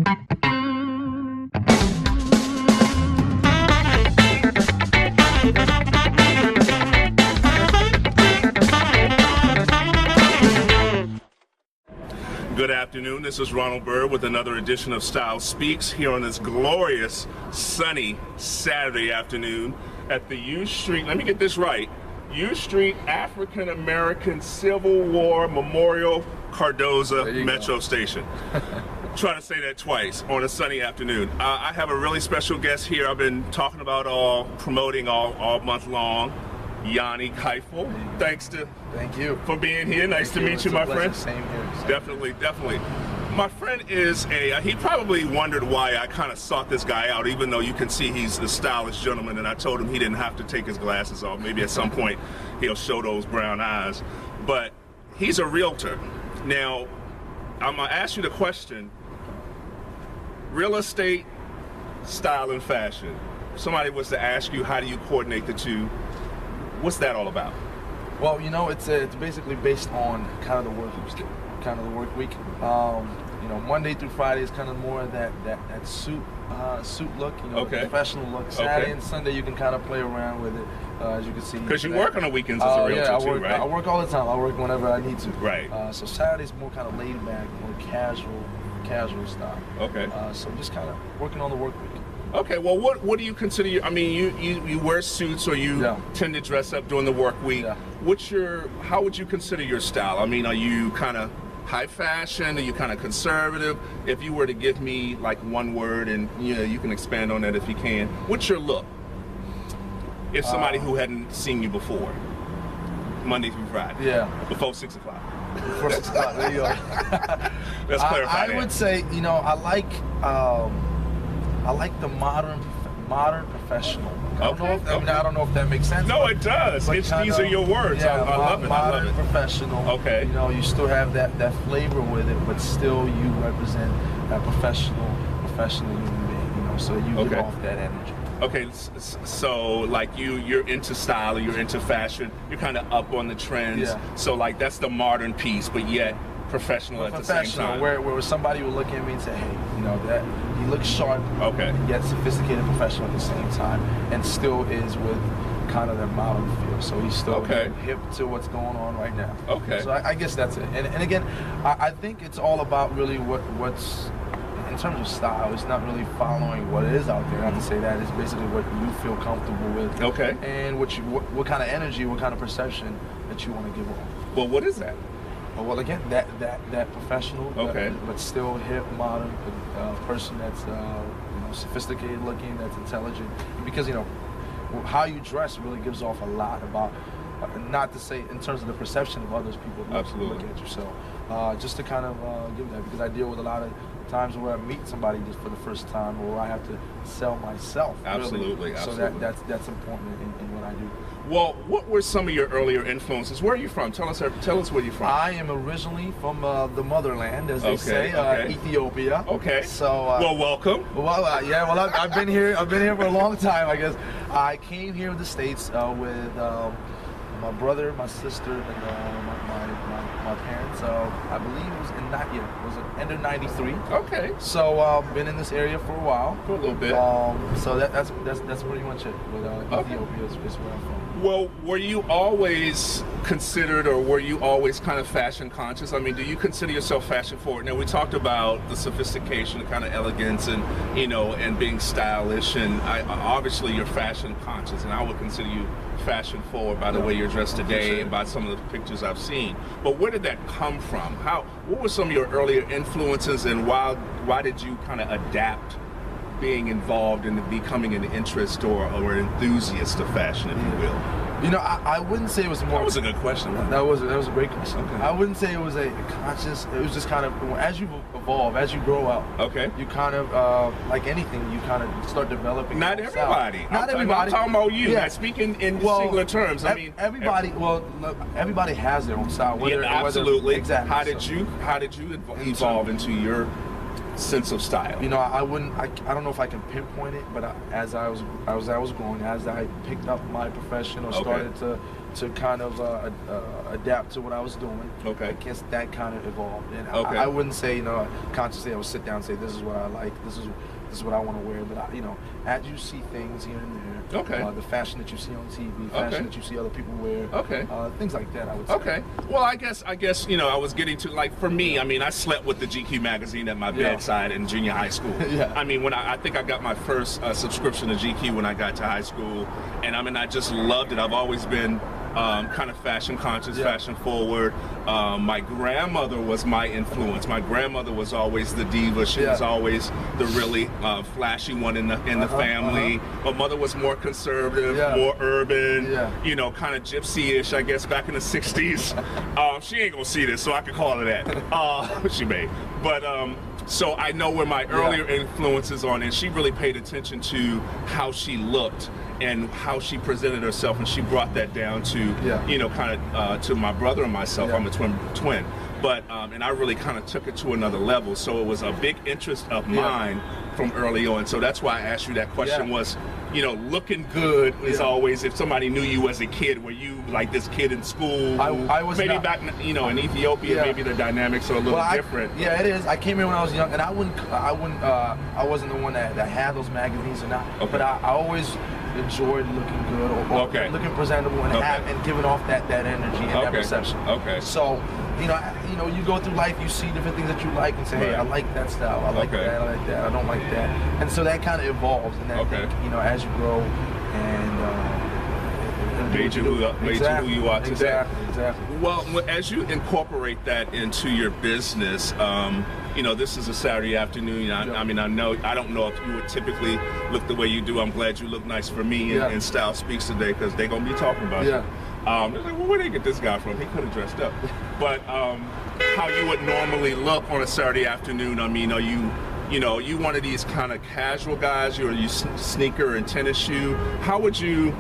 Good afternoon, this is Ronald Bird with another edition of Style Speaks here on this glorious, sunny Saturday afternoon at the U Street, let me get this right, U Street African American Civil War Memorial Cardoza Metro Station. Try to say that twice on a sunny afternoon. I have a really special guest here I've been talking about promoting all month long. YonyKifle. Thank you for being here. Nice to meet you, my friend. Same here. Definitely. My friend is he probably wondered why I kind of sought this guy out, even though you can see he's a stylish gentleman, and I told him he didn't have to take his glasses off. Maybe at some point he'll show those brown eyes. But he's a realtor. Now, I'm going to ask you the question, real estate, style, and fashion. If somebody was to ask you, how do you coordinate the two? What's that all about? Well, you know, it's basically based on kind of the work week. You know, Monday through Friday is kind of more of that suit look, you know, professional look. Saturday and Sunday you can kind of play around with it, as you can see. Because you work on the weekends as a realtor too, right? I work all the time. I work whenever I need to. Right. So Saturday's more kind of laid back, more casual style. Okay. So just kind of working on the work week. Okay, well, what do you consider I mean, you wear suits, or you tend to dress up during the work week. Yeah. How would you consider your style? I mean, are you kind of high fashion? Are you kind of conservative? If you were to give me like one word, and you can expand on that if you can. What's your look? If somebody who hadn't seen you before, Monday through Friday. Yeah. Before 6 o'clock. Before 6 o'clock. There you go. Let's clarify that. I would say, you know, I like the modern professional. I don't know if that makes sense. No, it does. These are your words. Yeah, I love it. Modern professional. Okay. You know, you still have that flavor with it, but still you represent that professional human being. You know, so you give off that energy. Okay, so like you're into style, or you're into fashion. You're kind of up on the trends. Yeah. So like that's the modern piece, but yet professional at the same time. Where somebody will look at me and say, hey, you know, that he looks sharp, yet sophisticated, professional at the same time, and still is with kind of that modern feel. So he's still hip to what's going on right now. Okay. So I guess that's it. And again, I think it's all about really what's in terms of style. It's not really following what is out there. Not to say that. It's basically what you feel comfortable with. Okay. And what kind of energy, what kind of perception that you want to give off. Well, what is that? Well, again, that professional, but still hip, modern person that's you know, sophisticated looking, that's intelligent. Because you know how you dress really gives off a lot about, not to say in terms of the perception of others people look at you. So just to kind of give that, because I deal with a lot of times where I meet somebody just for the first time, or I have to sell myself. Absolutely. So that's important in what I do. Well, what were some of your earlier influences? Where are you from? Tell us where you're from. I am originally from the motherland, as they say, Ethiopia. Okay. So. Well, welcome. Well, yeah. Well, I've been here. I've been here for a long time. I guess I came here to the States with my brother, my sister, and my parents. I believe it was end of '93. Okay. So been in this area for a while. For a little bit. So that's pretty much it. With Ethiopia is where I'm from. Well, were you always considered, or were you always kind of fashion conscious? I mean, do you consider yourself fashion forward? Now, we talked about the sophistication, the kind of elegance, and and being stylish, and obviously you're fashion conscious, and I would consider you fashion forward by the way you're dressed today and by some of the pictures I've seen. But where did that come from? What were some of your earlier influences, and why did you kind of adapt being involved in becoming an interest or an enthusiast of fashion, if you will? You know, I wouldn't say it was more. That was a good question. That was a great question. Okay. I wouldn't say it was a conscious. It was just kind of, as you evolve, as you grow up. Okay. You kind of like anything, you kind of start developing. Not everybody. Not everybody. I'm talking about you. Yeah. Not speaking in singular terms. I mean, everybody. Well, everybody has their own style. Absolutely. Exactly. How did you evolve into your sense of style? You know, I don't know if I can pinpoint it, but as I was growing, as I picked up my profession or started to to kind of adapt to what I was doing. Okay. I guess that kind of evolved, and Okay. I wouldn't say, you know, consciously I would sit down and say this is what I like, this is what I want to wear. But you know, as you see things here and there, okay, the fashion that you see on TV, fashion that you see other people wear, okay, things like that, I would say. Okay. Well, I guess you know, I was getting to, like, for me, I mean, I slept with the GQ magazine at my bedside in junior high school. Yeah. I mean, when I think I got my first subscription to GQ when I got to high school, and I mean, I just loved it. I've always been kind of fashion conscious, fashion forward. My grandmother was my influence. My grandmother was always the diva. She was always the really flashy one in the family. My mother was more conservative, more urban, you know, kind of gypsy-ish, I guess, back in the 60s. She ain't gonna see this, so I can call her that. She may. But so I know where my earlier influences on, and she really paid attention to how she looked and how she presented herself, and she brought that down to, you know, kind of to my brother and myself. I'm a twin. But, and I really kind of took it to another level. So it was a big interest of mine from early on. So that's why I asked you that question was, you know, looking good is always, if somebody knew you as a kid, were you like this kid in school? I was maybe not. Back, you know, in Ethiopia, maybe the dynamics are a little different. Yeah, it is. I came here when I was young, and I wasn't the one that had those magazines or not. But I always enjoyed looking good or looking presentable and and giving off that energy and that perception. So, you know, you go through life, you see different things that you like, and say, hey, I like that style, I like that, I like that, I don't like that, and so that kind of evolves, and I think, you know, as you grow and made you who you are today. Exactly. Well, as you incorporate that into your business, you know, this is a Saturday afternoon. I mean, I don't know if you would typically look the way you do. I'm glad you look nice for me in Style Speaks today, because they're gonna be talking about you. They're like, well, where did they get this guy from? He could have dressed up. But how you would normally look on a Saturday afternoon? I mean, are you one of these kind of casual guys? Are you sneaker and tennis shoe? How would you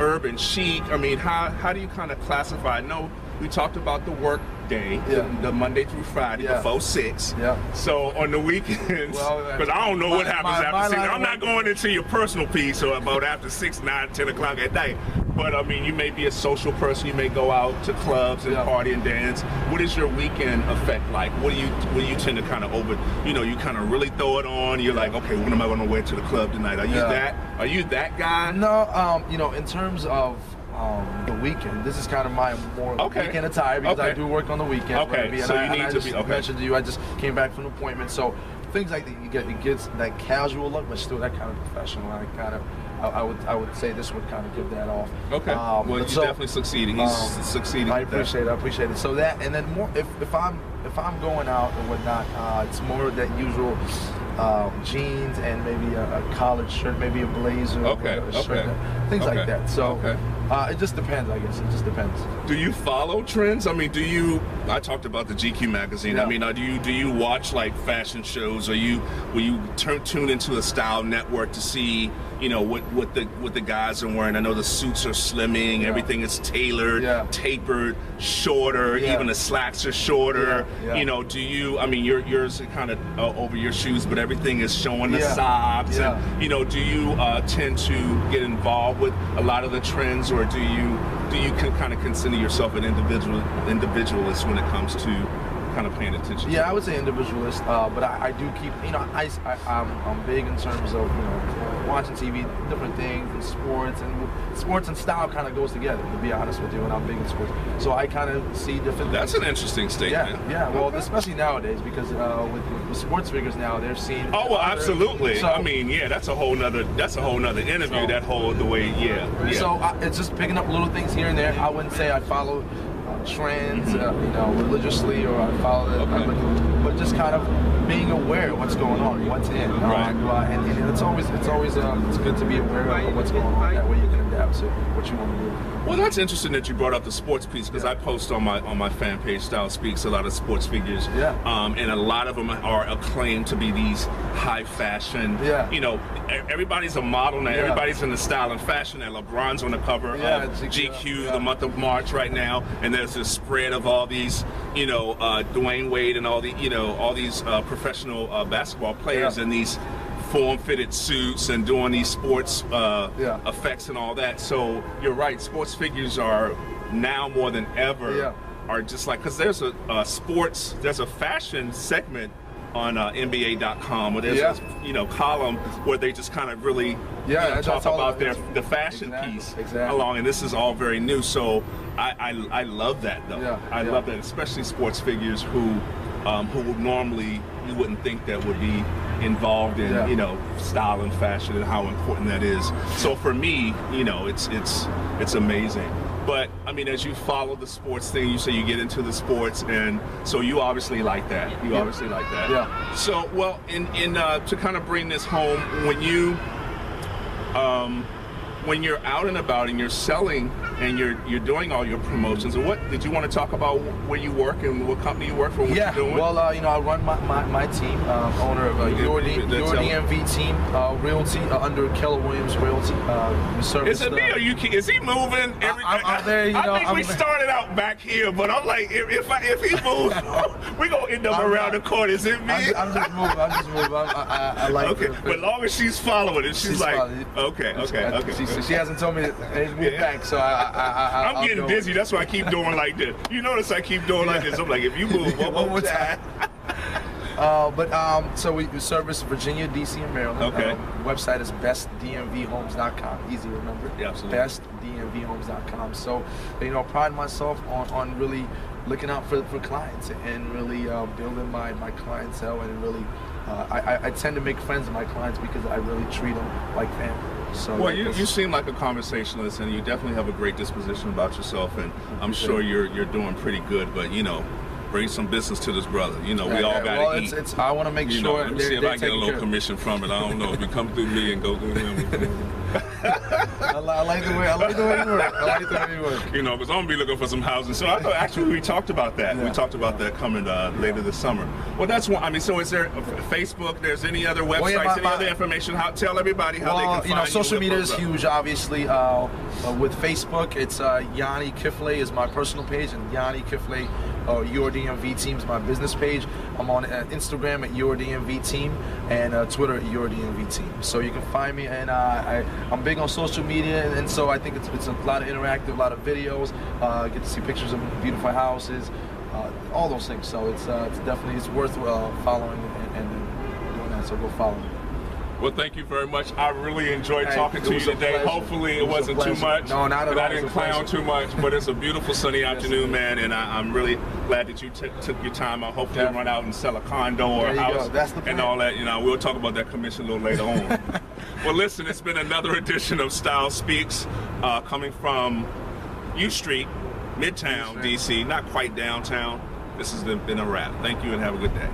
urban chic? I mean, how do you kind of classify? No, we talked about the work day, the Monday through Friday before 6. So on the weekends, because I don't know what happens after 6. I'm not going into your personal piece or about after 6, 9, 10 o'clock at night. But I mean, you may be a social person. You may go out to clubs and party and dance. What is your weekend effect like? What do you tend to kind of you kind of really throw it on? You're like, okay, what am I going to wear to the club tonight? Are you that guy? No, you know, in terms of the weekend, this is kind of my more weekend attire, because I do work on the weekend. So you need to be mentioned to you, I just came back from an appointment, so things like that, it gets that casual look, but still that kind of professional. I would say this would kind of give that off. Well, he's definitely succeeding. He's succeeding. I appreciate it. So that, and then more, if I'm going out and whatnot, it's more that usual jeans and maybe a collared shirt, maybe a blazer, a shirt, things like that. So it just depends, I guess. It just depends. Do you follow trends? I mean, I talked about the GQ magazine. I mean, do you watch like fashion shows? Will you tune into a style network to see, you know, what the guys are wearing? I know the suits are slimming, everything is tailored, tapered, shorter, even the slacks are shorter. You know, I mean, yours are kind of over your shoes, but everything is showing the socks. And, you know, do you tend to get involved with a lot of the trends, or do you kind of consider yourself an individualist when it comes to kind of paying attention? I would say individualist, but I do keep, you know, I'm big in terms of, you know, watching TV, different things, and sports and style kind of goes together, to be honest with you, and I'm big in sports. So I kind of see different That's things. An interesting statement. Well, especially nowadays, because with sports figures now, they're seen. Oh, well, absolutely. So, I mean, that's a whole nother interview, So it's just picking up little things here and there. I wouldn't say I follow trends, you know, religiously, or I follow it, but just kind of being aware of what's going on, what's in, and it's always it's good to be aware of what's going on. That way you can adapt to what you want to do. Well, that's interesting that you brought up the sports piece, because I post on my fan page, Style Speaks, a lot of sports figures, and a lot of them are acclaimed to be these high fashion. You know, everybody's a model now. Everybody's in the style and fashion. And LeBron's on the cover of GQ the month of March right now, and there's a spread of all these, you know, Dwayne Wade and all these professional basketball players in these form-fitted suits and doing these sports effects and all that. So you're right, sports figures are now more than ever are just like, because there's a there's a fashion segment on NBA.com where there's a column where they just kind of really talk about the fashion piece along, and this is all very new. So I love that though. I love that, especially sports figures who normally you wouldn't think that would be involved in style and fashion and how important that is. So for me, it's amazing. But I mean, as you follow the sports thing, you say you get into the sports, and so you obviously like that. You obviously like that. Yeah. So, well, to kind of bring this home, when you're out and about and you're selling and you're doing all your promotions, and what did you want to talk about where you work and what company you work for? What you're doing? Well, I run my team, owner of your DMV team, Realty under Keller Williams Realty. Is it me or you? Is he moving? I'm there. I think we started out back here, but I'm like, if he moves, we gonna end up around the corner. Is it me? I'm just moving. I like. Okay, but as long as she's following it, she's like, okay. She hasn't told me to move back, so I'm getting busy. That's why I keep doing like this. You notice I keep doing like this. I'm like, if you move one more time. So we service Virginia, DC, and Maryland. Okay. Website is bestdmvhomes.com. Easy to remember. Yeah, absolutely. Bestdmvhomes.com. So, pride myself on really looking out for clients and really building my clientele, and really I tend to make friends with my clients because I really treat them like family. So well, you seem like a conversationalist, and you definitely have a great disposition about yourself, and I'm sure you're doing pretty good. But bring some business to this brother. We all got to eat. I want to make sure. Let me see if I get a little commission from it. I don't know if you come through me and go through him. I like the way you work. Because I'm gonna be looking for some housing. So I thought actually we talked about that. We talked about that coming later this summer. Well, that's one. I mean, so is there Facebook? There's any other websites? Any other information? Tell everybody how they can find you. Social media is huge, obviously. With Facebook, it's YonyKifle is my personal page, and YonyKifle. Your DMV Team is my business page. I'm on Instagram at Your DMV Team and Twitter at Your DMV Team. So you can find me, and I'm big on social media, and so I think it's a lot of interactive, a lot of videos. Get to see pictures of beautiful houses, all those things. So it's definitely worth following and doing that. So go follow me. Well, thank you very much. I really enjoyed talking to you today. Hopefully it wasn't too much. No, not at all. I didn't clown too much, but it's a beautiful sunny afternoon, man, and I'm really glad that you took your time out. Hopefully you'll run out and sell a condo or a house and all that. We'll talk about that commission a little later on. Well, listen, it's been another edition of Style Speaks coming from U Street, Midtown, DC, not quite downtown. This has been a wrap. Thank you and have a good day.